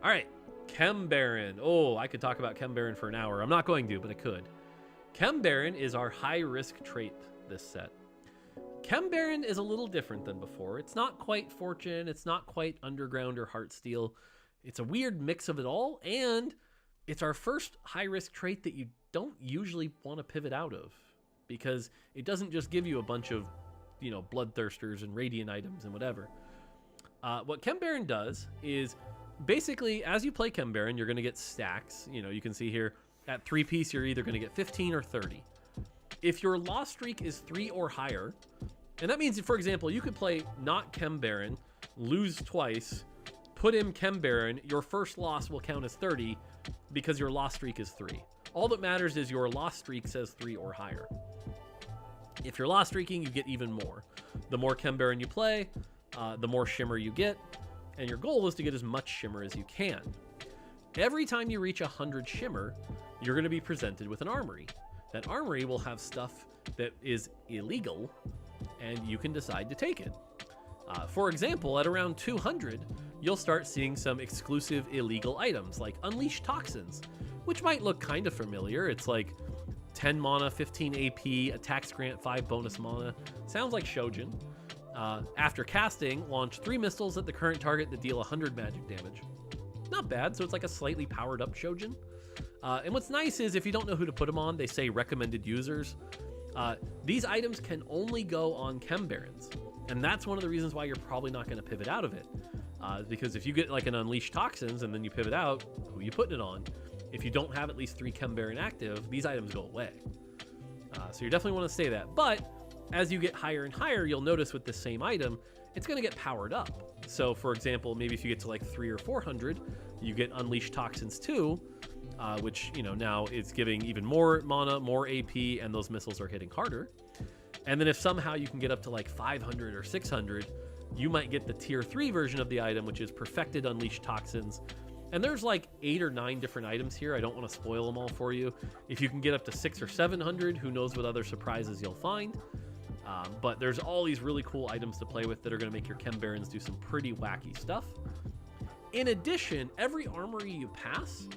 All right, CHEM-BARON. Oh, I could talk about CHEM-BARON for an hour. I'm not going to, but I could. CHEM-BARON is our high-risk trait this set. CHEM-BARON is a little different than before. It's not quite Fortune. It's not quite Underground or Heartsteel. It's a weird mix of it all, and it's our first high-risk trait that you don't usually want to pivot out of, because it doesn't just give you a bunch of, you know, Bloodthirsters and Radiant items and whatever. What CHEM-BARON does is, basically, as you play CHEM-BARON, you're going to get stacks. You know, you can see here, at 3-piece, you're either going to get 15 or 30. If your loss streak is 3 or higher, and that means, for example, you could play not CHEM-BARON, lose twice, put in CHEM-BARON, your first loss will count as 30 because your loss streak is 3. All that matters is your loss streak says 3 or higher. If you're loss streaking, you get even more. The more CHEM-BARON you play, the more shimmer you get, and your goal is to get as much shimmer as you can. Every time you reach 100 shimmer, you're going to be presented with an armory. That armory will have stuff that is illegal, and you can decide to take it. For example, at around 200, you'll start seeing some exclusive illegal items like Unleash Toxins, which might look kind of familiar. It's like 10 mana, 15 AP, attacks grant 5 bonus mana. Sounds like Shojin. After casting, launch 3 missiles at the current target that deal 100 magic damage. Not bad, so it's like a slightly powered up Shojin. And what's nice is if you don't know who to put them on, they say recommended users. These items can only go on CHEM-BARONs, and that's one of the reasons why you're probably not going to pivot out of it. Because if you get like an Unleash Toxins and then you pivot out, who are you putting it on? If you don't have at least 3 CHEM-BARON active, these items go away. So you definitely want to say that. But as you get higher and higher, you'll notice with the same item, it's going to get powered up. So for example, maybe if you get to like 300 or 400, you get Unleash Toxins 2, which, you know, now is giving even more mana, more AP, and those missiles are hitting harder. And then if somehow you can get up to like 500 or 600, you might get the tier 3 version of the item, which is Perfected Unleash Toxins. And there's like 8 or 9 different items here. I don't want to spoil them all for you. If you can get up to 600 or 700, who knows what other surprises you'll find. But there's all these really cool items to play with that are going to make your CHEM-BARONs do some pretty wacky stuff. In addition, every armory you pass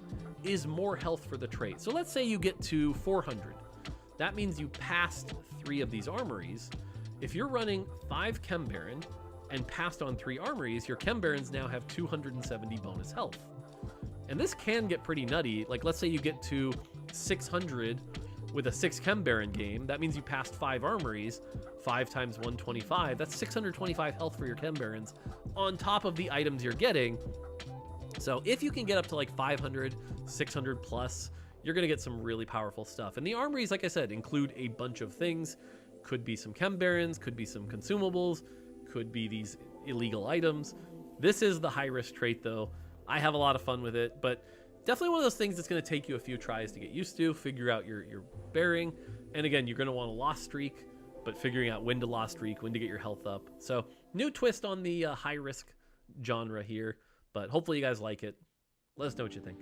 is more health for the trait. So let's say you get to 400. That means you passed 3 of these armories. If you're running 5 CHEM-BARON and passed on 3 armories, your CHEM-BARONs now have 270 bonus health. And this can get pretty nutty. Like, let's say you get to 600 with a 6 CHEM-BARON game. That means you passed 5 armories. 5 times 125. That's 625 health for your CHEM-BARONs on top of the items you're getting. So if you can get up to like 500, 600 plus, you're going to get some really powerful stuff. And the armories, like I said, include a bunch of things. Could be some CHEM-BARONs, could be some consumables, could be these illegal items. This is the high-risk trait, though. I have a lot of fun with it, but definitely one of those things that's going to take you a few tries to get used to, figure out your bearing. And again, you're going to want a loss streak, but figuring out when to loss streak, when to get your health up. So new twist on the high-risk genre here, but hopefully you guys like it. Let us know what you think.